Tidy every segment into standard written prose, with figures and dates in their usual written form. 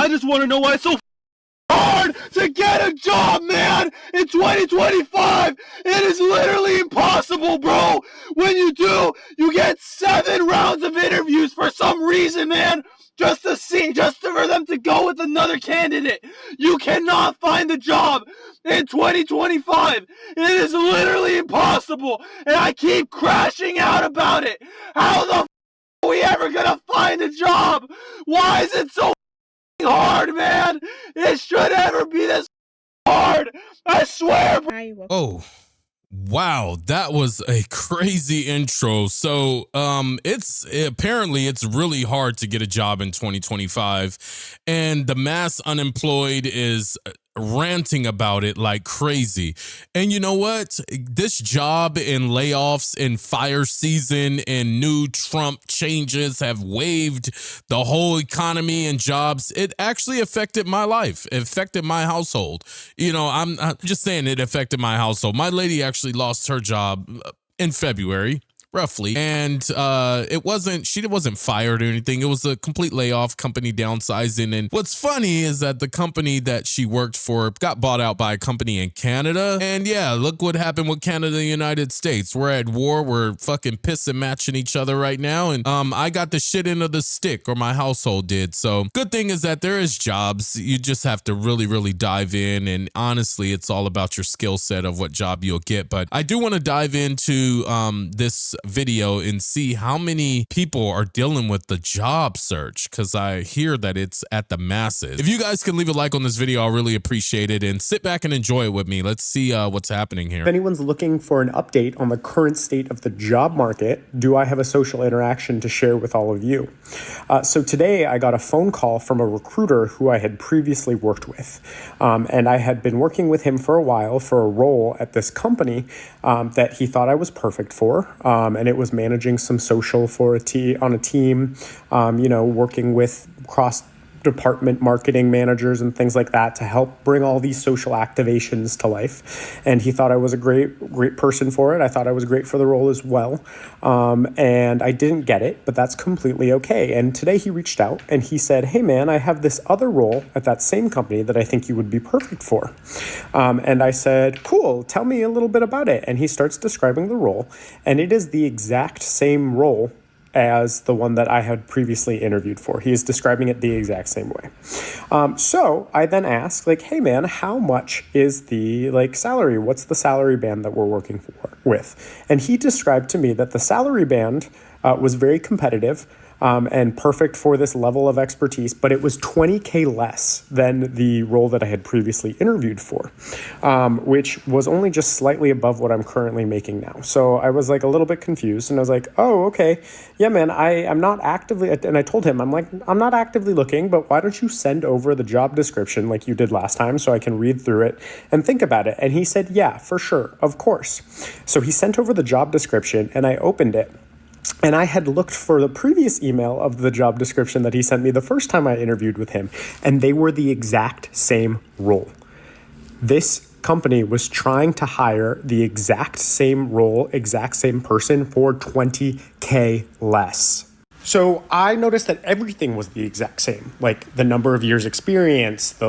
I just want to know why it's so hard to get a job, man. In 2025, it is literally impossible, bro. When you do, you get 7 rounds of interviews for some reason, man. Just for them to go with another candidate. You cannot find a job in 2025. It is literally impossible, and I keep crashing out about it. How the are we ever gonna find a job? Why is it so hard, man? It should ever be this hard. I swear. Oh, wow, that was a crazy intro. So, it's really hard to get a job in 2025, and the mass unemployed is ranting about it like crazy. And you know what? This job and layoffs and fire season and new Trump changes have waved the whole economy and jobs. It actually affected my life. It affected my household. You know, I'm just saying it affected my household. My lady actually lost her job in February, roughly, and she wasn't fired or anything. It was a complete layoff, company downsizing. And what's funny is that the company that she worked for got bought out by a company in Canada. And yeah, look what happened with Canada and the United States. We're at war. We're fucking pissing matching each other right now. And I got the shit end of the stick, or my household did. So good thing is that there is jobs. You just have to really, really dive in. And honestly, it's all about your skill set of what job you'll get. But I do want to dive into this video and see how many people are dealing with the job search, because I hear that it's at the masses. If you guys can leave a like on this video, I'll really appreciate it, and sit back and enjoy it with me. Let's see what's happening here. If anyone's looking for an update on the current state of the job market, do I have a social interaction to share with all of you? So today I got a phone call from a recruiter who I had previously worked with, and I had been working with him for a while for a role at this company that he thought I was perfect for. And it was managing some social for on a team, working with cross-department marketing managers and things like that to help bring all these social activations to life. And he thought I was a great person for it. I thought I was great for the role as well. And I didn't get it, but that's completely okay. And today he reached out and he said, hey man, I have this other role at that same company that I think you would be perfect for. And I said, cool, tell me a little bit about it. And he starts describing the role, and it is the exact same role as the one that I had previously interviewed for. He is describing it the exact same way. So I then asked, hey man, how much is the salary? What's the salary band that we're working with? And he described to me that the salary band was very competitive and perfect for this level of expertise, but it was $20K less than the role that I had previously interviewed for, which was only just slightly above what I'm currently making now. So I was a little bit confused, and I was like, oh, okay. Yeah, man, I'm not actively, and I told him, I'm not actively looking, but why don't you send over the job description like you did last time so I can read through it and think about it? And he said, yeah, for sure, of course. So he sent over the job description, and I opened it. And I had looked for the previous email of the job description that he sent me the first time I interviewed with him, and they were the exact same role. This company was trying to hire the exact same role, exact same person for $20K less. So I noticed that everything was the exact same, the number of years experience, the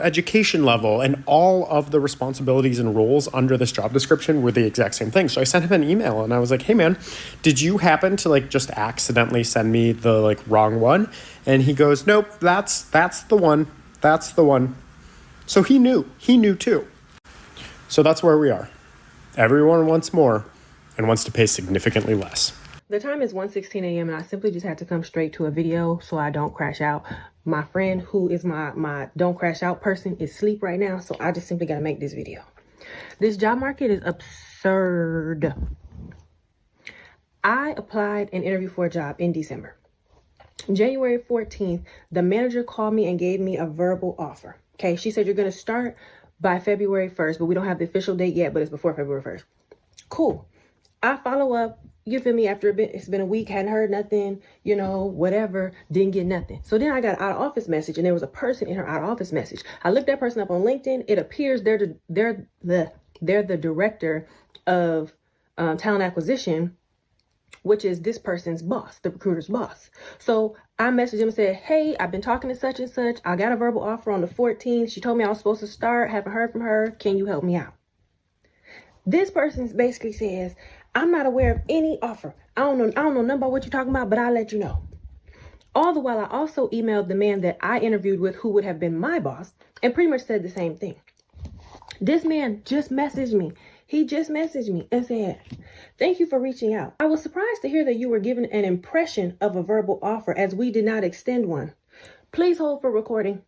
education level, and all of the responsibilities and roles under this job description were the exact same thing. So I sent him an email and I was like, hey man, did you happen to just accidentally send me the wrong one? And he goes, nope, that's the one. That's the one. So he knew too. So that's where we are. Everyone wants more and wants to pay significantly less. The time is 1:16 a.m. and I simply just had to come straight to a video so I don't crash out. My friend, who is my don't crash out person, is asleep right now, so I just simply got to make this video. This job market is absurd. I applied and interviewed for a job in December. January 14th, the manager called me and gave me a verbal offer. Okay, she said you're going to start by February 1st, but we don't have the official date yet, but it's before February 1st. Cool. I follow up. You feel me? After a bit, it's been a week, hadn't heard nothing, whatever, didn't get nothing. So then I got an out of office message, and there was a person in her out of office message. I looked that person up on LinkedIn. It appears they're the director of talent acquisition, which is this person's boss, the recruiter's boss. So I messaged him and said, hey, I've been talking to such and such. I got a verbal offer on the 14th. She told me I was supposed to start. Haven't heard from her. Can you help me out? This person basically says, I'm not aware of any offer. I don't know nothing about what you're talking about, but I'll let you know. All the while, I also emailed the man that I interviewed with, who would have been my boss, and pretty much said the same thing. This man just messaged me. He just messaged me and said, thank you for reaching out. I was surprised to hear that you were given an impression of a verbal offer as we did not extend one. Please hold for recording.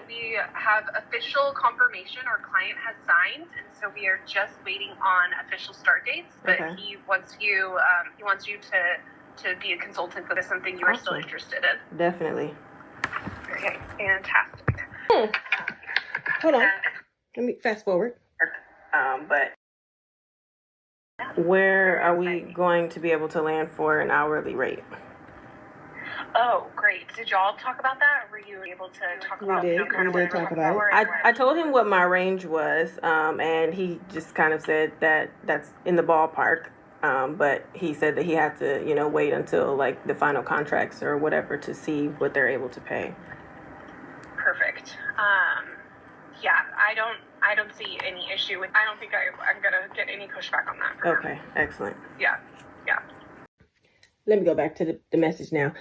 We have official confirmation our client has signed, and so we are just waiting on official start dates. But Okay. he wants you to be a consultant. If that's something you are still interested in. Definitely. Okay, fantastic. Hold on. Let me fast forward. But where are we going to be able to land for an hourly rate? Oh, great. Did y'all talk about that? Or were you able to talk about did. kind of We what did you're talk looking about it. for? I told him what my range was, and he just kind of said that that's in the ballpark. But he said that he had to, wait until like the final contracts or whatever to see what they're able to pay. Perfect. Yeah, I don't see any issue with. I don't think I'm gonna get any pushback on that. From him. Okay, excellent. Yeah. Let me go back to the message now.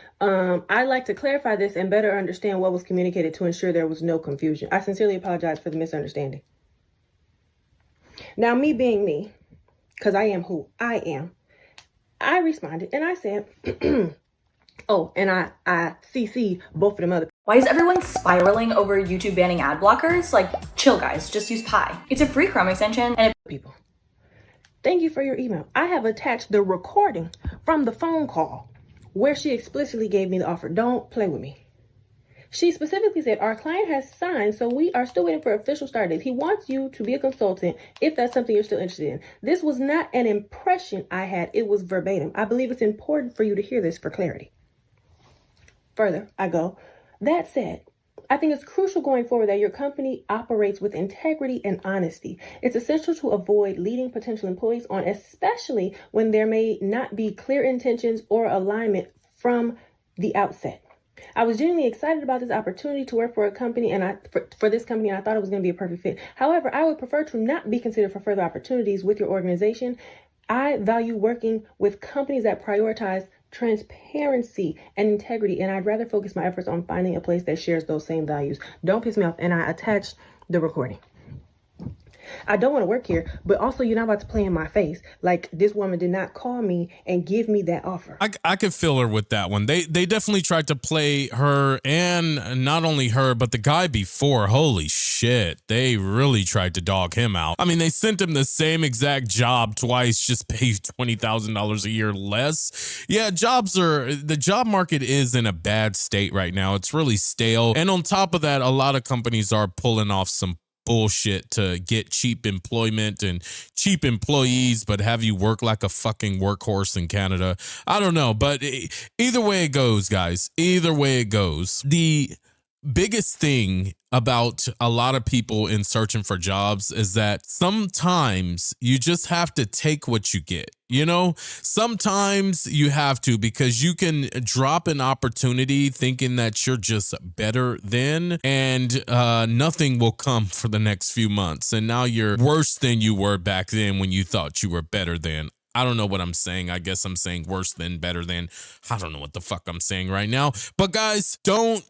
I'd like to clarify this and better understand what was communicated to ensure there was no confusion. I sincerely apologize for the misunderstanding. Now, me being me, because I am who I am, I responded and I said, oh, and I CC'd both of them other. Why is everyone spiraling over YouTube banning ad blockers? Like, chill guys, just use Pi. It's a free Chrome extension and people. Thank you for your email. I have attached the recording from the phone call where she explicitly gave me the offer. Don't play with me. She specifically said, our client has signed, so we are still waiting for official start dates. He wants you to be a consultant if that's something you're still interested in. This was not an impression I had. It was verbatim. I believe it's important for you to hear this for clarity. Further, I go, that said, I think it's crucial going forward that your company operates with integrity and honesty. It's essential to avoid leading potential employees on, especially when there may not be clear intentions or alignment from the outset. I was genuinely excited about this opportunity to work for a company for this company, and I thought it was going to be a perfect fit. However, I would prefer to not be considered for further opportunities with your organization. I value working with companies that prioritize transparency and integrity, and I'd rather focus my efforts on finding a place that shares those same values. Don't piss me off. And I attached the recording. I don't want to work here, but also you're not about to play in my face. Like, this woman did not call me and give me that offer. I could feel her with that one. They definitely tried to play her, and not only her, but the guy before. Holy shit. They really tried to dog him out. I mean, they sent him the same exact job twice, just paid $20,000 a year less. Yeah, the job market is in a bad state right now. It's really stale. And on top of that, a lot of companies are pulling off some bullshit to get cheap employment and cheap employees, but have you work like a fucking workhorse in Canada. I don't know, but either way it goes, guys, either way it goes, the biggest thing about a lot of people in searching for jobs is that sometimes you just have to take what you get. Sometimes you have to, because you can drop an opportunity thinking that you're just better than, and nothing will come for the next few months. And now you're worse than you were back then when you thought you were better than. I don't know what I'm saying. I guess I'm saying worse than, better than. I don't know what the fuck I'm saying right now. But guys, don't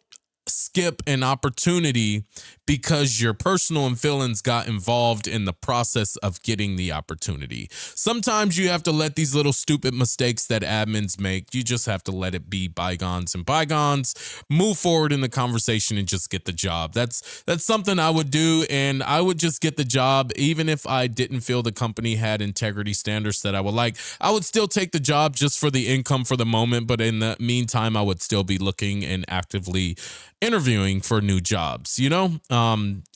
skip an opportunity because your personal feelings got involved in the process of getting the opportunity. Sometimes you have to let these little stupid mistakes that admins make, you just have to let it be bygones and bygones, move forward in the conversation and just get the job. That's something I would do, and I would just get the job even if I didn't feel the company had integrity standards that I would like. I would still take the job just for the income for the moment, but in the meantime I would still be looking and actively interviewing for new jobs.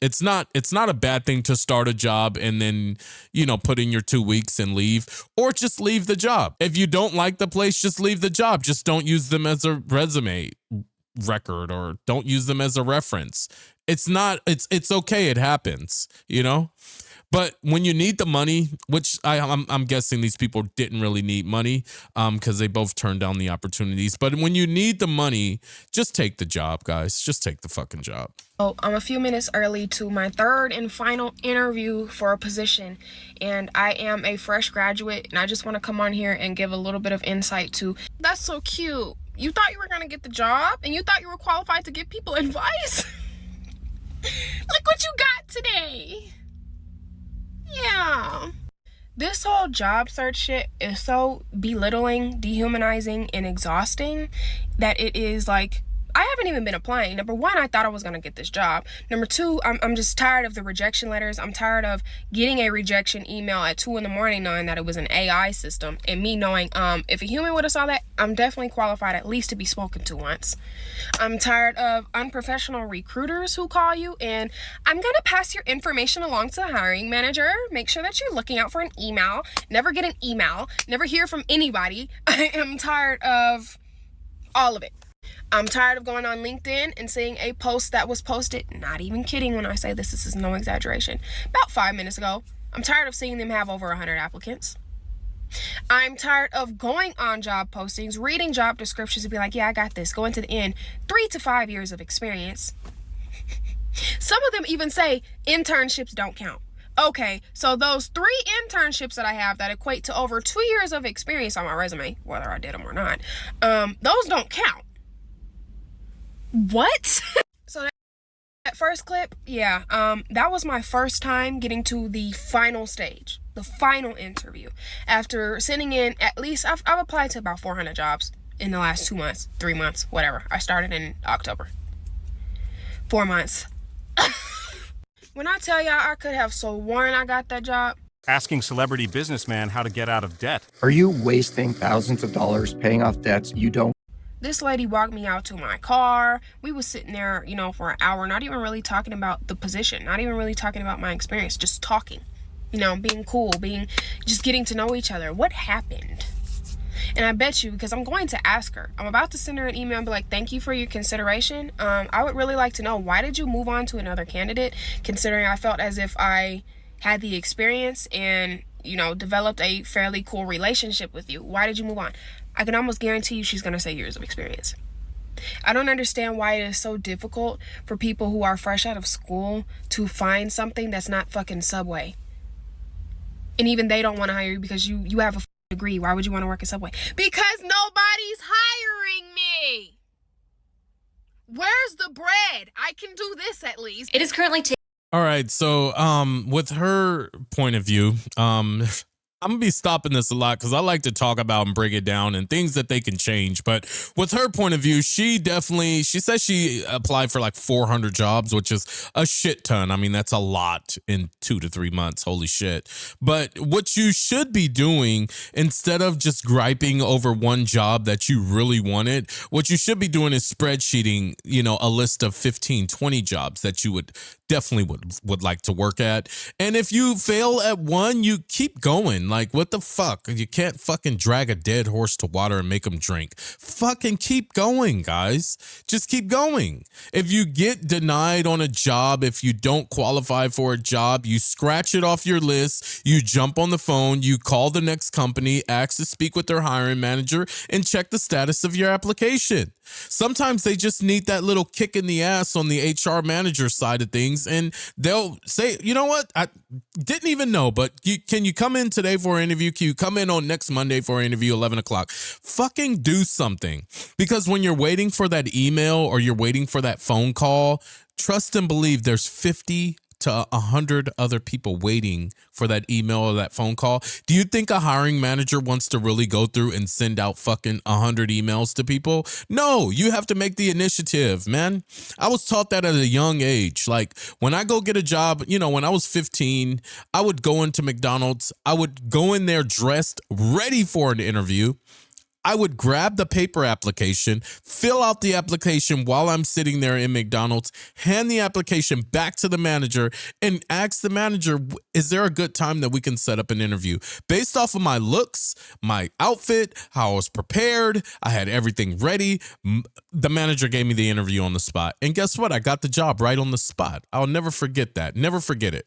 It's not a bad thing to start a job and then, put in your 2 weeks and leave, or just leave the job. If you don't like the place, just leave the job. Just don't use them as a resume record, or don't use them as a reference. It's okay. It happens, But when you need the money, which I'm guessing these people didn't really need money because they both turned down the opportunities. But when you need the money, just take the job, guys. Just take the fucking job. Oh, I'm a few minutes early to my third and final interview for a position, and I am a fresh graduate, and I just want to come on here and give a little bit of insight to, that's so cute. You thought you were going to get the job, and you thought you were qualified to give people advice? Look what you got today. Yeah. This whole job search shit is so belittling, dehumanizing, and exhausting that it is like, I haven't even been applying. Number one, I thought I was going to get this job. Number two, I'm just tired of the rejection letters. I'm tired of getting a rejection email at 2 a.m. knowing that it was an AI system, and me knowing if a human would have saw that, I'm definitely qualified at least to be spoken to once. I'm tired of unprofessional recruiters who call you and I'm going to pass your information along to the hiring manager. Make sure that you're looking out for an email. Never get an email. Never hear from anybody. I am tired of all of it. I'm tired of going on LinkedIn and seeing a post that was posted, not even kidding when I say this is no exaggeration, about 5 minutes ago. I'm tired of seeing them have over 100 applicants. I'm tired of going on job postings, reading job descriptions and be like, yeah, I got this. Going to the end, 3 to 5 years of experience. Some of them even say internships don't count. Okay, so those 3 internships that I have that equate to over 2 years of experience on my resume, whether I did them or not, those don't count. What? So that first clip, yeah, that was my first time getting to the final stage, the final interview. After sending in at least, I've applied to about 400 jobs in the last 2 months, 3 months, whatever. I started in October. 4 months. When I tell y'all I could have sworn I got that job. Asking celebrity businessman how to get out of debt. Are you wasting thousands of dollars paying off debts you don't? This lady walked me out to my car. We was sitting there, for an hour, not even really talking about the position, not even really talking about my experience, just talking, being cool, just getting to know each other. What happened? And I bet you, because I'm going to ask her, I'm about to send her an email and be like, thank you for your consideration. I would really like to know, why did you move on to another candidate, considering I felt as if I had the experience and, developed a fairly cool relationship with you. Why did you move on? I can almost guarantee you she's going to say years of experience. I don't understand why it is so difficult for people who are fresh out of school to find something that's not fucking Subway. And even they don't want to hire you because you have a degree. Why would you want to work at Subway? Because nobody's hiring me. Where's the bread? I can do this at least. It is currently All right, so with her point of view, I'm gonna be stopping this a lot because I like to talk about and break it down and things that they can change. But with her point of view, she says she applied for like 400 jobs, which is a shit ton. I mean, that's a lot in 2 to 3 months. Holy shit. But what you should be doing, instead of just griping over one job that you really wanted, what you should be doing is spreadsheeting, a list of 15, 20 jobs that you would definitely would like to work at. And if you fail at one, you keep going. Like, what the fuck? You can't fucking drag a dead horse to water and make them drink. Fucking keep going, guys. Just keep going. If you get denied on a job, if you don't qualify for a job, you scratch it off your list, you jump on the phone, you call the next company, ask to speak with their hiring manager, and check the status of your application. Sometimes they just need that little kick in the ass on the HR manager side of things, and they'll say, you know what, I didn't even know, but can you come in today for an interview? Can you come in on next Monday for an interview, 11 o'clock? Fucking do something. Because when you're waiting for that email or you're waiting for that phone call, trust and believe there's 50 to 100 other people waiting for that email or that phone call. Do you think a hiring manager wants to really go through and send out fucking 100 emails to people? No, you have to make the initiative, man. I was taught that at a young age. Like, when I go get a job, when I was 15, I would go into McDonald's. I would go in there dressed, ready for an interview. I would grab the paper application, fill out the application while I'm sitting there in McDonald's, hand the application back to the manager, and ask the manager, is there a good time that we can set up an interview? Based off of my looks, my outfit, how I was prepared, I had everything ready. The manager gave me the interview on the spot. And guess what? I got the job right on the spot. I'll never forget that. Never forget it.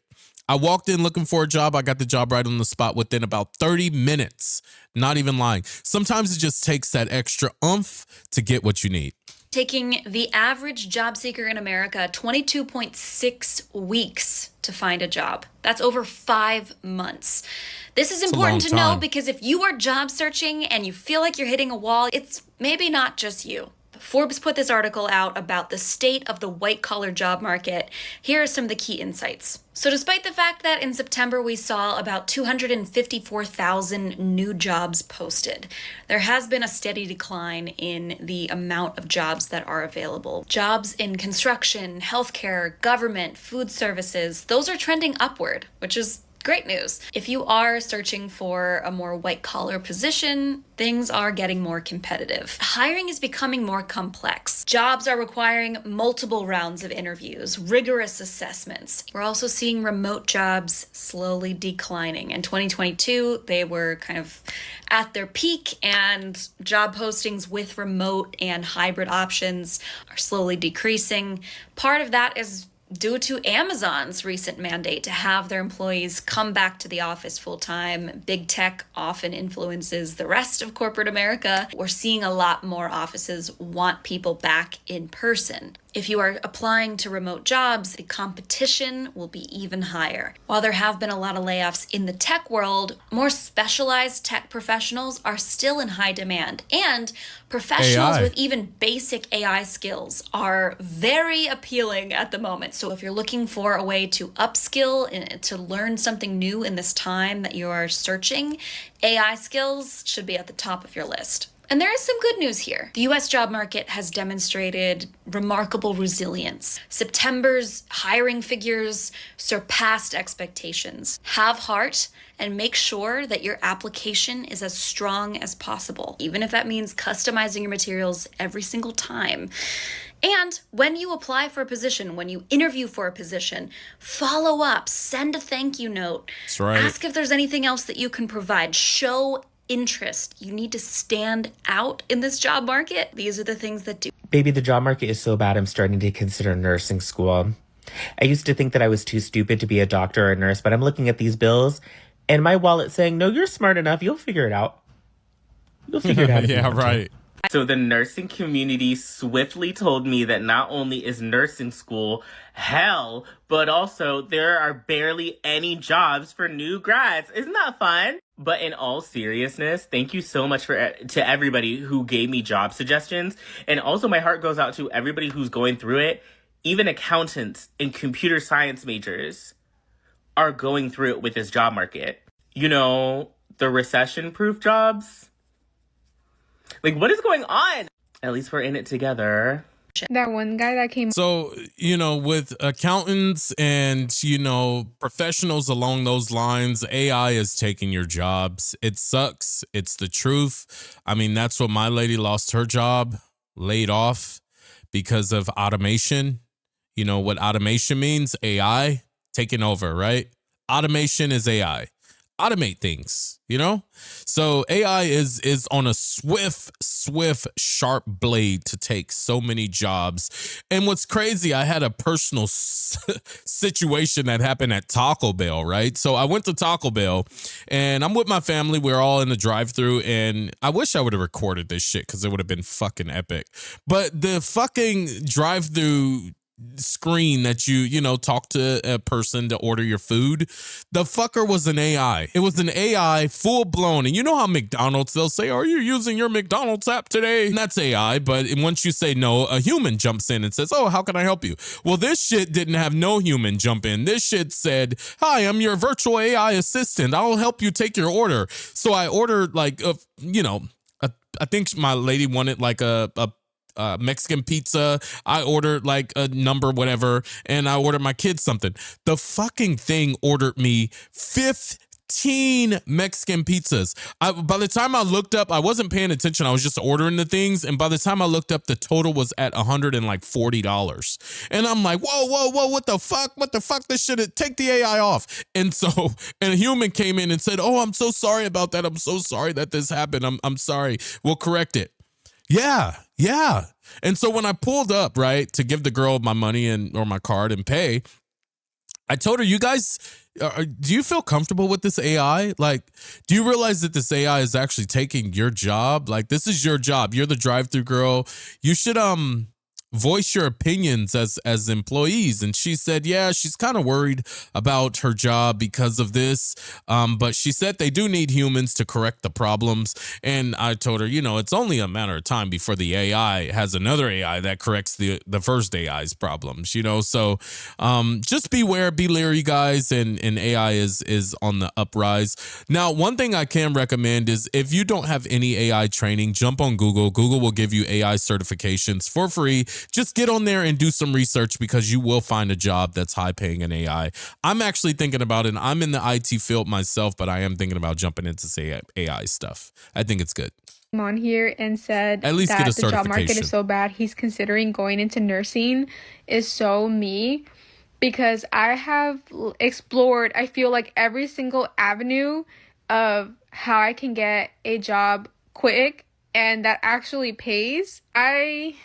I walked in looking for a job. I got the job right on the spot within about 30 minutes. Not even lying. Sometimes it just takes that extra oomph to get what you need. Taking the average job seeker in America 22.6 weeks to find a job. That's over 5 months. This is important to know because if you are job searching and you feel like you're hitting a wall, it's maybe not just you. Forbes put this article out about the state of the white-collar job market. Here are some of the key insights. So despite the fact that in September we saw about 254,000 new jobs posted, there has been a steady decline in the amount of jobs that are available. Jobs in construction, healthcare, government, food services, those are trending upward, which is great news. If you are searching for a more white-collar position, things are getting more competitive. Hiring is becoming more complex. Jobs are requiring multiple rounds of interviews, rigorous assessments. We're also seeing remote jobs slowly declining. In 2022, they were kind of at their peak, and job postings with remote and hybrid options are slowly decreasing. Part of that is due to Amazon's recent mandate to have their employees come back to the office full time. Big tech often influences the rest of corporate America. We're seeing a lot more offices want people back in person. If you are applying to remote jobs, the competition will be even higher. While there have been a lot of layoffs in the tech world, more specialized tech professionals are still in high demand. And professionals with even basic AI skills are very appealing at the moment. So if you're looking for a way to upskill and to learn something new in this time that you are searching, AI skills should be at the top of your list. And there is some good news here. The US job market has demonstrated remarkable resilience. September's hiring figures surpassed expectations. Have heart and make sure that your application is as strong as possible, even if that means customizing your materials every single time. And when you apply for a position, when you interview for a position, follow up, send a thank you note. That's right. Ask if there's anything else that you can provide. Show interest. You need to stand out in this job market. These are the things that do. Baby, the job market is so bad, I'm starting to consider nursing school. I used to think that I was too stupid to be a doctor or a nurse, but I'm looking at these bills and my wallet's saying, no, you're smart enough. You'll figure it out. You'll figure it out. Yeah, right. So the nursing community swiftly told me that not only is nursing school hell, but also there are barely any jobs for new grads. Isn't that fun? But in all seriousness, thank you so much to everybody who gave me job suggestions. And also my heart goes out to everybody who's going through it. Even accountants and computer science majors are going through it with this job market. You know, the recession-proof jobs. Like, what is going on? At least we're in it together. That one guy that came. So, you know, with accountants and, you know, professionals along those lines, AI is taking your jobs. It sucks. It's the truth. I mean, that's what my lady lost her job, laid off because of automation. You know what automation means? AI taking over, right? Automation is AI. Automate things, you know? So AI is on a swift, sharp blade to take so many jobs. And what's crazy, I had a personal situation that happened at Taco Bell, right? So I went to Taco Bell and I'm with my family. We're all in the drive-thru and I wish I would have recorded this shit because it would have been fucking epic. But the fucking drive-thru screen that you know, talk to a person to order your food, the fucker was an AI. It was an AI full blown. And you know how McDonald's, they'll say, are you using your McDonald's app today? And that's AI. But once you say no, a human jumps in and says, oh, how can I help you? Well, this shit didn't have no human jump in. This shit said, hi, I'm your virtual AI assistant. I'll help you take your order. So I ordered like, I think my lady wanted like a Mexican pizza. I ordered like a number, whatever, and I ordered my kids something. The fucking thing ordered me 15 Mexican pizzas. By the time I looked up, I wasn't paying attention. I was just ordering the things, and by the time I looked up, the total was at $140. And I'm like, whoa, what the fuck? What the fuck? This shit, take the AI off. And a human came in and said, oh, I'm so sorry about that. I'm so sorry that this happened. I'm sorry. We'll correct it. Yeah. And so when I pulled up, right, to give the girl my money or my card and pay, I told her, you guys do you feel comfortable with this AI? Like, do you realize that this AI is actually taking your job? Like, this is your job. You're the drive-through girl. You should voice your opinions as employees. And she said, yeah, she's kind of worried about her job because of this. But she said they do need humans to correct the problems. And I told her, you know, it's only a matter of time before the AI has another AI that corrects the first AI's problems, you know? So just beware, be leery, guys. And AI is on the uprise. Now, one thing I can recommend is if you don't have any AI training, jump on Google. Google will give you AI certifications for free. Just get on there and do some research because you will find a job that's high paying in AI. I'm actually thinking about it. I'm in the IT field myself, but I am thinking about jumping into say AI stuff. I think it's good. On here and said at least that get a the job market is so bad he's considering going into nursing is so me, because I have explored, I feel like, every single avenue of how I can get a job quick and that actually pays. I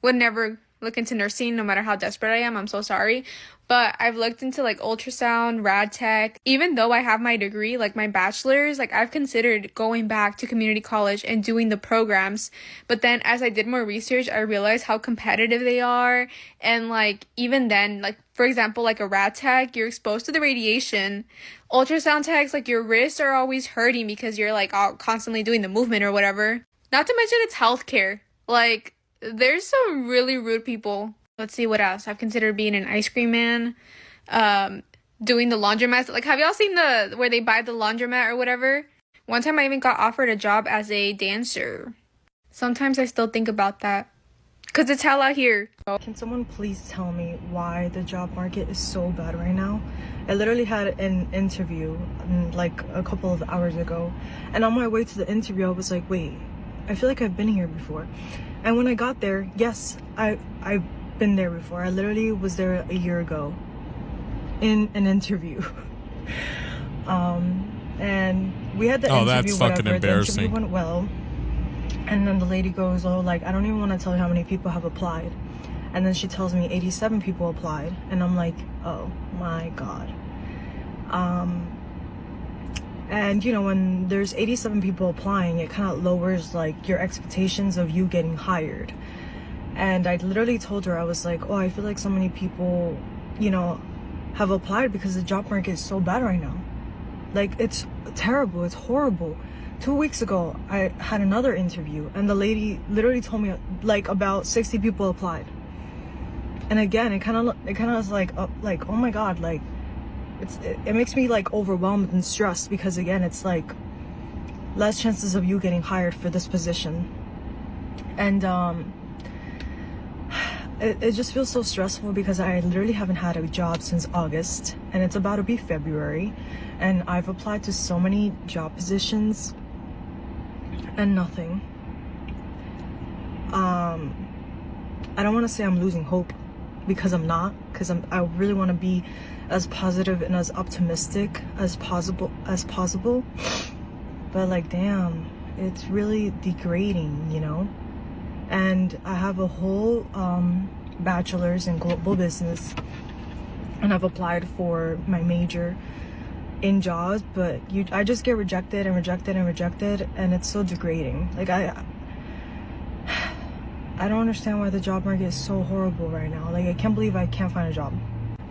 would never look into nursing no matter how desperate I am. I'm so sorry. But I've looked into like ultrasound, rad tech. Even though I have my degree, like my bachelor's, like I've considered going back to community college and doing the programs. But then as I did more research, I realized how competitive they are. And like even then, like for example, like a rad tech, you're exposed to the radiation. Ultrasound techs, like your wrists are always hurting because you're like constantly doing the movement or whatever. Not to mention it's healthcare. Like there's some really rude people. Let's see what else. I've considered being an ice cream man, doing the laundromat. Like, have y'all seen where they buy the laundromat or whatever? One time I even got offered a job as a dancer. Sometimes I still think about that because it's hell out here. Can someone please tell me why the job market is so bad right now? I literally had an interview like a couple of hours ago, and on my way to the interview I was like, wait, I feel like I've been here before. And when I got there, yes, I've been there before. I literally was there a year ago in an interview. And we had the interview. That's fucking embarrassing. The interview went well. And then the lady goes, oh, like, I don't even want to tell you how many people have applied. And then she tells me 87 people applied. And I'm like, oh my God. And you know, when there's 87 people applying, it kind of lowers like your expectations of you getting hired. And I literally told her, I was like, oh, I feel like so many people, you know, have applied because the job market is so bad right now. Like, it's terrible, it's horrible. 2 weeks ago, I had another interview and the lady literally told me like about 60 people applied. And again, it kind of was like, oh my God, like, it makes me like overwhelmed and stressed because again, it's like less chances of you getting hired for this position. And it just feels so stressful because I literally haven't had a job since August and it's about to be February, and I've applied to so many job positions and nothing. I don't want to say I'm losing hope because I'm not, because I really want to be as positive and as optimistic as possible, but like, damn, it's really degrading, you know. And I have a whole bachelor's in global business, and I've applied for my major in jobs, but I just get rejected and rejected and rejected, and it's so degrading. Like, I don't understand why the job market is so horrible right now. Like, I can't believe I can't find a job.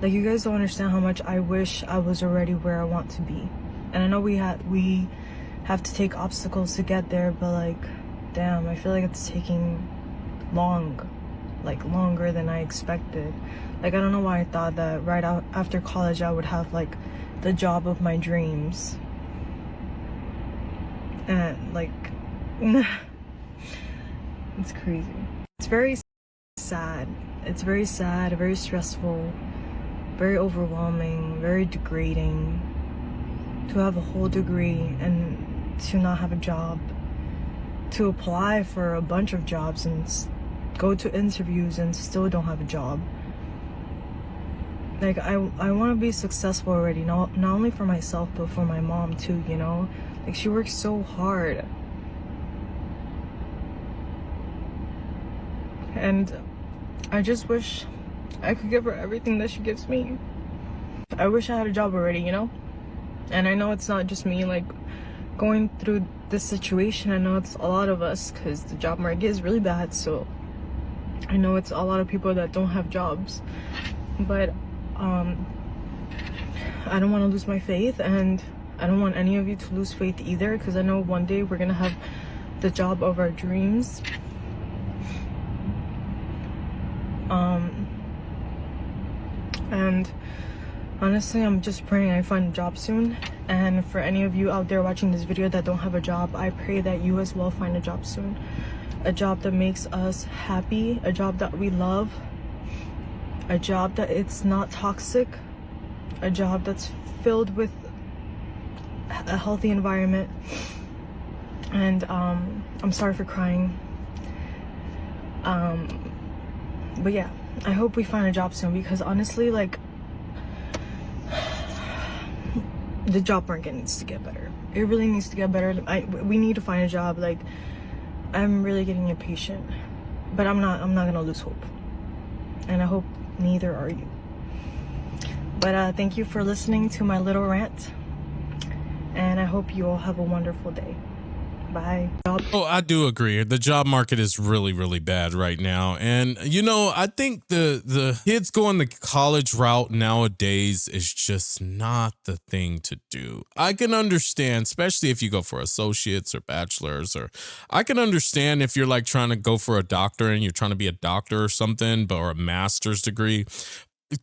Like, you guys don't understand how much I wish I was already where I want to be. And I know we have to take obstacles to get there, but like, damn, I feel like it's taking longer than I expected. Like, I don't know why I thought that right after college I would have like the job of my dreams. And like, it's crazy. It's very sad. It's very sad, very stressful, very overwhelming, very degrading to have a whole degree and to not have a job, to apply for a bunch of jobs and go to interviews and still don't have a job. Like, I want to be successful already, not only for myself but for my mom too, you know. Like, she works so hard, and I just wish I could give her everything that she gives me. I wish I had a job already, you know? And I know it's not just me, like, going through this situation. I know it's a lot of us, because the job market is really bad. So I know it's a lot of people that don't have jobs. But I don't want to lose my faith, and I don't want any of you to lose faith either, because I know one day we're gonna have the job of our dreams. And honestly, I'm just praying I find a job soon. And for any of you out there watching this video that don't have a job, I pray that you as well find a job soon. A job that makes us happy, a job that we love, a job that it's not toxic, a job that's filled with a healthy environment. And I'm sorry for crying. But yeah, I hope we find a job soon, because honestly, like, the job market needs to get better. It really needs to get better. We need to find a job. Like, I'm really getting impatient, but I'm not gonna lose hope, and I hope neither are you. But thank you for listening to my little rant, and I hope you all have a wonderful day. Bye. Oh, I do agree. The job market is really, really bad right now. And, you know, I think the kids going the college route nowadays is just not the thing to do. I can understand, especially if you go for associates or bachelors, or I can understand if you're like trying to go for a doctor and you're trying to be a doctor or something, or a master's degree.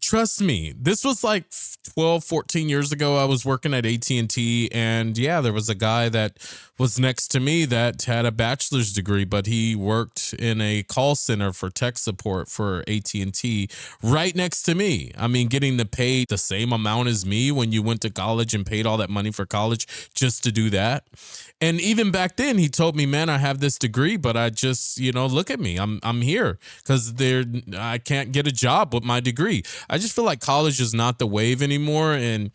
Trust me, this was like 12, 14 years ago. I was working at AT&T, and yeah, there was a guy that was next to me that had a bachelor's degree, but he worked in a call center for tech support for AT&T right next to me. I mean, getting to pay the same amount as me when you went to college and paid all that money for college just to do that. And even back then, he told me, man, I have this degree, but I just, you know, look at me. I'm here because I can't get a job with my degree. I just feel like college is not the wave anymore. And,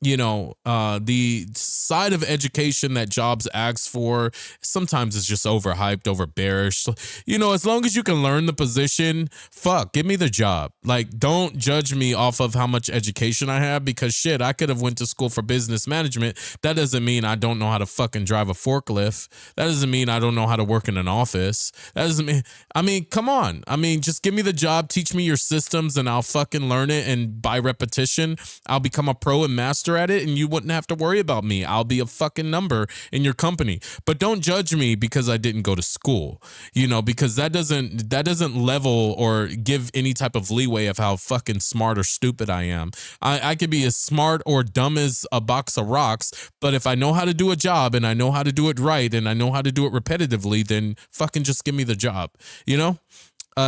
you know, the side of education that jobs ask for sometimes is just overhyped, overbearish. You know, as long as you can learn the position, fuck, give me the job. Like, don't judge me off of how much education I have, because shit, I could have went to school for business management. That doesn't mean I don't know how to fucking drive a forklift. That doesn't mean I don't know how to work in an office. That doesn't mean, I mean, come on. I mean, just give me the job, teach me your systems, and I'll fucking learn it. And by repetition, I'll become a pro and master at it, and you wouldn't have to worry about me. I'll be a fucking number in your company. But don't judge me because I didn't go to school, you know, because that doesn't level or give any type of leeway of how fucking smart or stupid I am. I could be as smart or dumb as a box of rocks, but if I know how to do a job and I know how to do it right and I know how to do it repetitively, then fucking just give me the job, you know?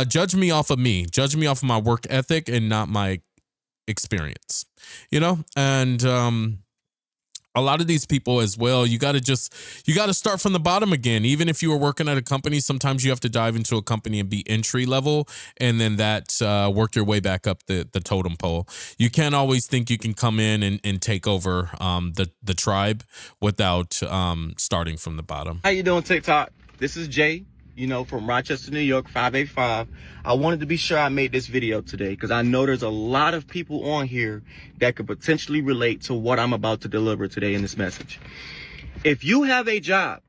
Judge me off of me. Judge me off of my work ethic and not my experience, you know? And a lot of these people as well, you got to start from the bottom again. Even if you were working at a company, sometimes you have to dive into a company and be entry level, and then that work your way back up the totem pole. You can't always think you can come in and take over the tribe without starting from the bottom. How you doing, TikTok? This is Jay, you know, from Rochester, New York, 585. I wanted to be sure I made this video today because I know there's a lot of people on here that could potentially relate to what I'm about to deliver today in this message. If you have a job,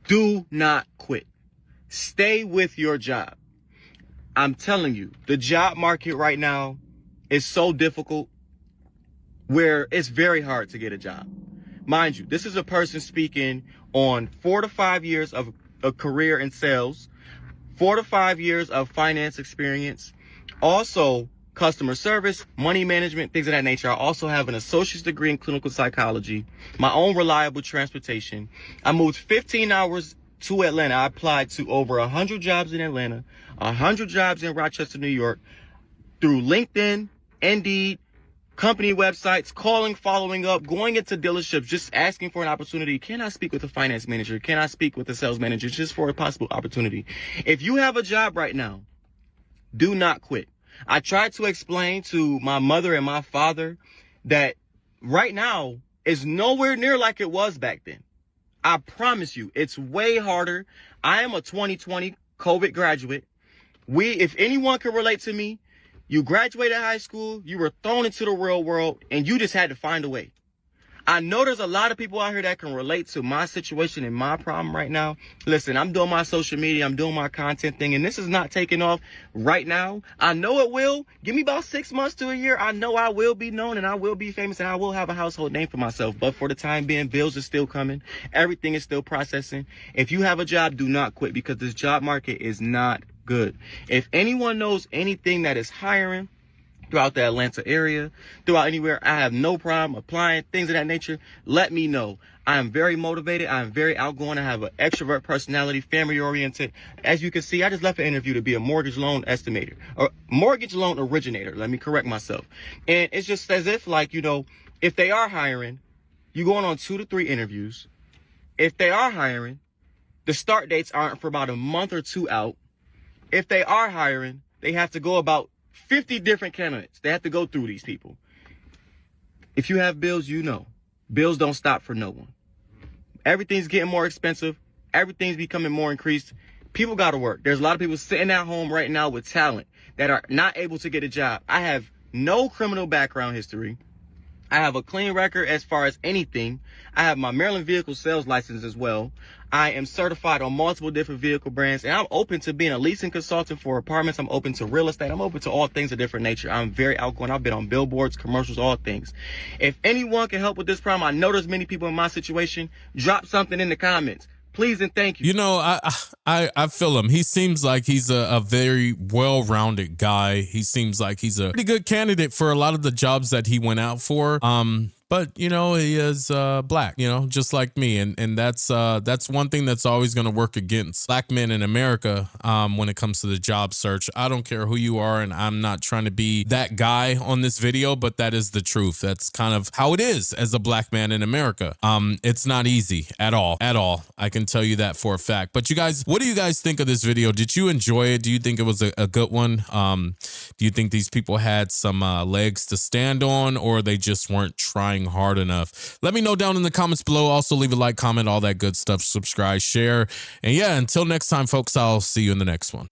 do not quit. Stay with your job. I'm telling you, the job market right now is so difficult where it's very hard to get a job. Mind you, this is a person speaking on 4 to 5 years of a career in sales, 4 to 5 years of finance experience, also customer service, money management, things of that nature. I also have an associate's degree in clinical psychology, my own reliable transportation. I moved 15 hours to Atlanta. I applied to over 100 jobs in Atlanta, 100 jobs in Rochester, New York, through LinkedIn, Indeed, company websites, calling, following up, going into dealerships, just asking for an opportunity. Can I speak with a finance manager? Can I speak with a sales manager just for a possible opportunity? If you have a job right now, do not quit. I tried to explain to my mother and my father that right now is nowhere near like it was back then. I promise you, it's way harder. I am a 2020 COVID graduate. If anyone can relate to me, You graduated high school, you were thrown into the real world, and you just had to find a way. I know there's a lot of people out here that can relate to my situation and my problem right now. Listen, I'm doing my social media, I'm doing my content thing, and this is not taking off right now. I know it will. Give me about 6 months to a year. I know I will be known and I will be famous and I will have a household name for myself. But for the time being, bills are still coming. Everything is still processing. If you have a job, do not quit, because this job market is not good. If anyone knows anything that is hiring throughout the Atlanta area, throughout anywhere, I have no problem applying, things of that nature. Let me know. I am very motivated. I am very outgoing. I have an extrovert personality, family oriented. As you can see, I just left an interview to be a mortgage loan estimator or mortgage loan originator. Let me correct myself. And it's just as if, like, you know, if they are hiring, you're going on 2 to 3 interviews. If they are hiring, the start dates aren't for about a month or 2 out. If they are hiring, they have to go about 50 different candidates. They have to go through these people. If you have bills, you know. Bills don't stop for no one. Everything's getting more expensive. Everything's becoming more increased. People got to work. There's a lot of people sitting at home right now with talent that are not able to get a job. I have no criminal background history. I have a clean record as far as anything. I have my Maryland vehicle sales license as well. I am certified on multiple different vehicle brands, and I'm open to being a leasing consultant for apartments. I'm open to real estate. I'm open to all things of different nature. I'm very outgoing. I've been on billboards, commercials, all things. If anyone can help with this problem, I know there's many people in my situation. Drop something in the comments. Please and thank you. You know, I feel him. He seems like he's a very well-rounded guy. He seems like he's a pretty good candidate for a lot of the jobs that he went out for. But you know, he is black, you know, just like me, and that's one thing that's always going to work against black men in America when it comes to the job search. I don't care who you are, and I'm not trying to be that guy on this video, but that is the truth. That's kind of how it is as a black man in America. It's not easy at all. I can tell you that for a fact. But you guys, what do you guys think of this video? Did you enjoy it? Do you think it was a good one? Do you think these people had some legs to stand on, or they just weren't trying hard enough? Let me know down in the comments below. Also leave a like, comment, all that good stuff, subscribe, share, and yeah, until next time folks, I'll see you in the next one.